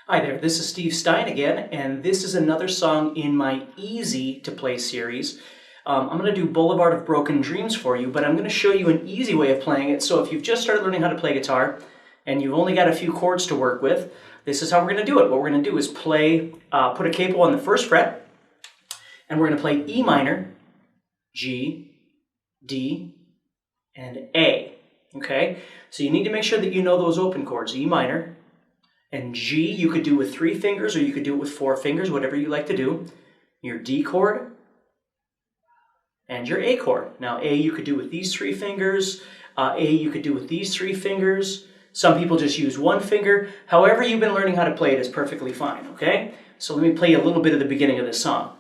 Hi there, this is Steve Stine again, and this is another song in my Easy to Play series. I'm going to do Boulevard of Broken Dreams for you, but I'm going to show you an easy way of playing it. So if you've just started learning how to play guitar and you've only got a few chords to work with, this is how we're going to do it. What we're going to do is play, put a capo on the first fret, and we're going to play E minor, G, D, and A. Okay? So you need to make sure that you know those open chords, E minor, and G you could do with 3 fingers or you could do it with 4 fingers, whatever you like to do. Your D chord and your A chord. Now A you could do with these 3 fingers, A you could do with these 3 fingers. Some people just use 1 finger. However you've been learning how to play it is perfectly fine, okay? So let me play you a little bit of the beginning of this song.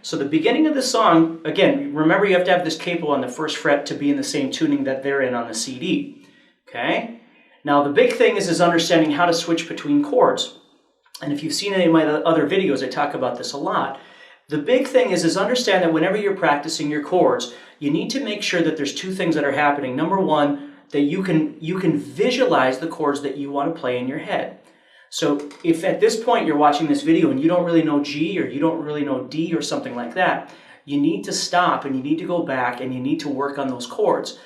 So the beginning of the song, again, remember you have to have this capo on the first fret to be in the same tuning that they're in on the CD. Okay? Now the big thing is understanding how to switch between chords. And if you've seen any of my other videos, I talk about this a lot. The big thing is understand that whenever you're practicing your chords, you need to make sure that there's 2 things that are happening. Number one, that you can visualize the chords that you want to play in your head. So if at this point you're watching this video and you don't really know G or you don't really know D or something like that, you need to stop and you need to go back and you need to work on those chords.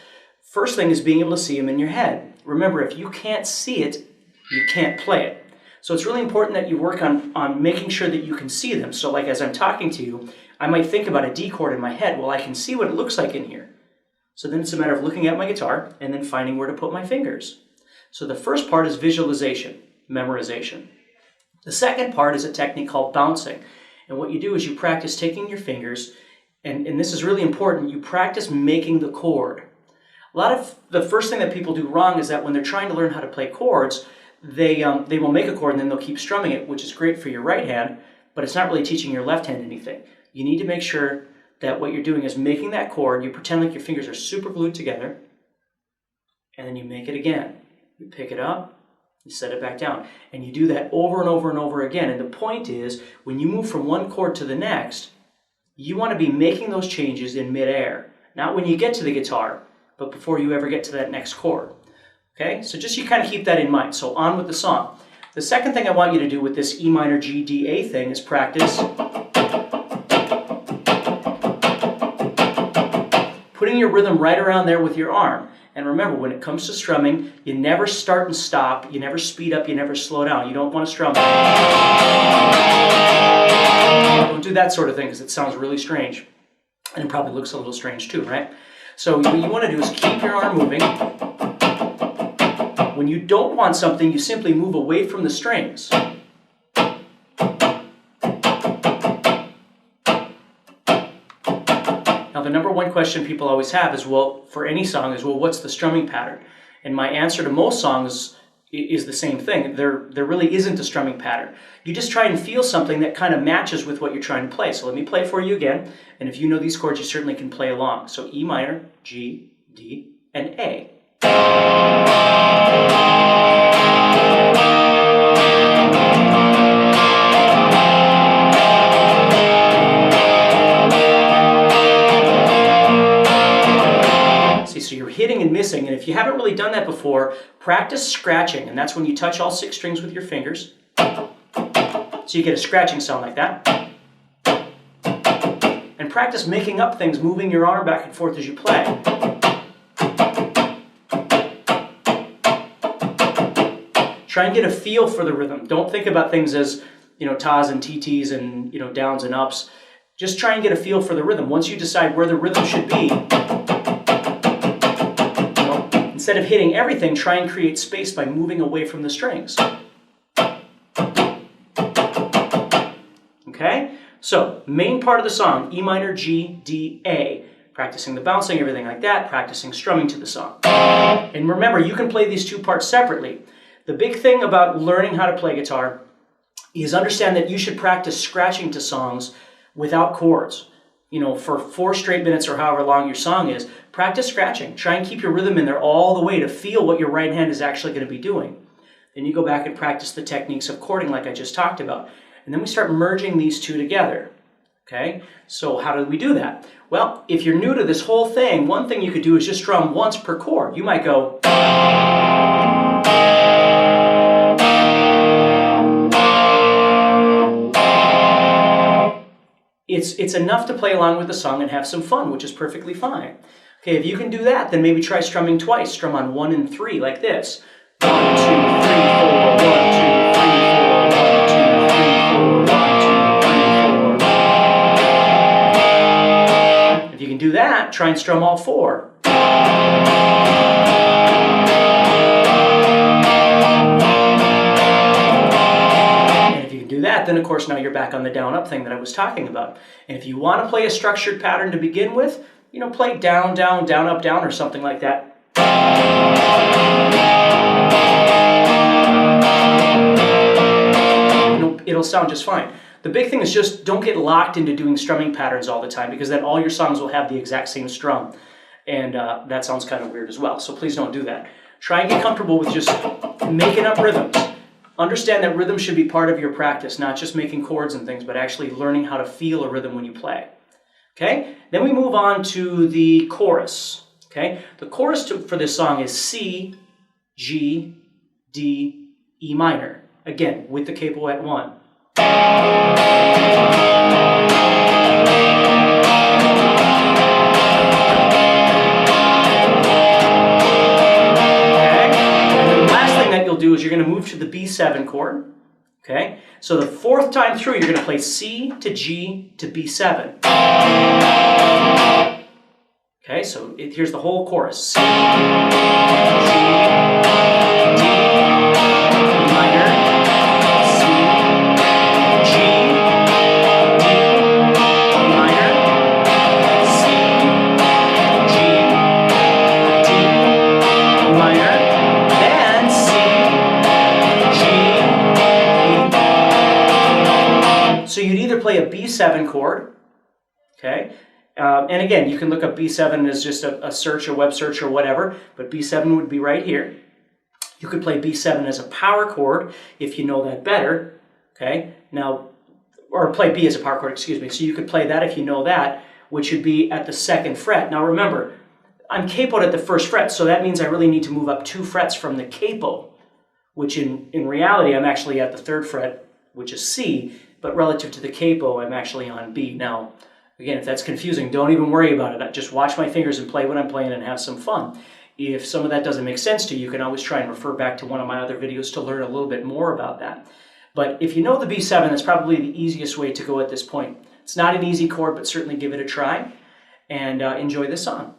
First thing is being able to see them in your head. Remember, if you can't see it, you can't play it. So it's really important that you work on making sure that you can see them. So like as I'm talking to you, I might think about a D chord in my head. Well, I can see what it looks like in here. So then it's a matter of looking at my guitar and then finding where to put my fingers. So the first part is visualization. Memorization. The second part is a technique called bouncing. And what you do is you practice taking your fingers, and this is really important, you practice making the chord. A lot of the first thing that people do wrong is that when they're trying to learn how to play chords, they will make a chord and then they'll keep strumming it, which is great for your right hand, but it's not really teaching your left hand anything. You need to make sure that what you're doing is making that chord, you pretend like your fingers are super glued together, and then you make it again. You pick it up, you set it back down, and you do that over and over and over again. And the point is, when you move from one chord to the next, you want to be making those changes in midair. Not when you get to the guitar, but before you ever get to that next chord. Okay? So just you kind of keep that in mind. So on with the song. The second thing I want you to do with this E minor, G, D, A thing is practice putting your rhythm right around there with your arm. And remember, when it comes to strumming, you never start and stop, you never speed up, you never slow down. You don't want to strum. Don't do that sort of thing because it sounds really strange. And it probably looks a little strange too, right? So what you want to do is keep your arm moving. When you don't want something, you simply move away from the strings. Now, the number one question people always have is, well, for any song is, well, what's the strumming pattern? And my answer to most songs is the same thing. There really isn't a strumming pattern. You just try and feel something that kind of matches with what you're trying to play. So let me play for you again. And if you know these chords, you certainly can play along. So E minor, G, D, and A. So you're hitting and missing, and if you haven't really done that before, practice scratching, and that's when you touch all 6 strings with your fingers. So you get a scratching sound like that. And practice making up things, moving your arm back and forth as you play. Try and get a feel for the rhythm. Don't think about things as, tas and TTs and, downs and ups. Just try and get a feel for the rhythm. Once you decide where the rhythm should be, instead of hitting everything, try and create space by moving away from the strings. Okay? So, main part of the song, E minor, G, D, A. Practicing the bouncing, everything like that, practicing strumming to the song. And remember, you can play these 2 parts separately. The big thing about learning how to play guitar is understand that you should practice scratching to songs without chords. For 4 straight minutes or however long your song is, practice scratching. Try and keep your rhythm in there all the way to feel what your right hand is actually going to be doing. Then you go back and practice the techniques of chording like I just talked about. And then we start merging these two together. Okay, so how do we do that? Well, if you're new to this whole thing, one thing you could do is just strum once per chord. You might go. It's enough to play along with the song and have some fun, which is perfectly fine. Okay, if you can do that, then maybe try strumming twice. Strum on 1 and 3 like this. 1, 2, 3, 4, 1, 2, 3, 4, 1, 2, 3, 4, 1, 2, 3, 4. If you can do that, try and strum all 4. Do that, then of course now you're back on the down up thing that I was talking about. And if you want to play a structured pattern to begin with, you know, play down, down, down, up, down, or something like that. It'll sound just fine. The big thing is just don't get locked into doing strumming patterns all the time, because then all your songs will have the exact same strum. And that sounds kind of weird as well, so please don't do that. Try and get comfortable with just making up rhythms. Understand that rhythm should be part of your practice, not just making chords and things, but actually learning how to feel a rhythm when you play. Okay? Then we move on to the chorus. Okay? The chorus for this song is C, G, D, E minor. Again, with the capo at 1. Do is you're going to move to the B7 chord. Okay, so the 4th time through, you're going to play C to G to B7. Okay, so here's the whole chorus: C, G, D, E minor, C, G, D, E minor, C, G, D, E minor. So you'd either play a B7 chord, okay, and again, you can look up B7 as just a search, a web search or whatever, but B7 would be right here. You could play B7 as a power chord if you know that better, okay, now, or play B as a power chord, excuse me, so you could play that if you know that, which would be at the 2nd fret. Now remember, I'm capoed at the 1st fret, so that means I really need to move up 2 frets from the capo, which in reality, I'm actually at the 3rd fret, which is C, but relative to the capo, I'm actually on B. Now, again, if that's confusing, don't even worry about it. Just watch my fingers and play what I'm playing and have some fun. If some of that doesn't make sense to you, you can always try and refer back to one of my other videos to learn a little bit more about that. But if you know the B7, that's probably the easiest way to go at this point. It's not an easy chord, but certainly give it a try, and enjoy this song.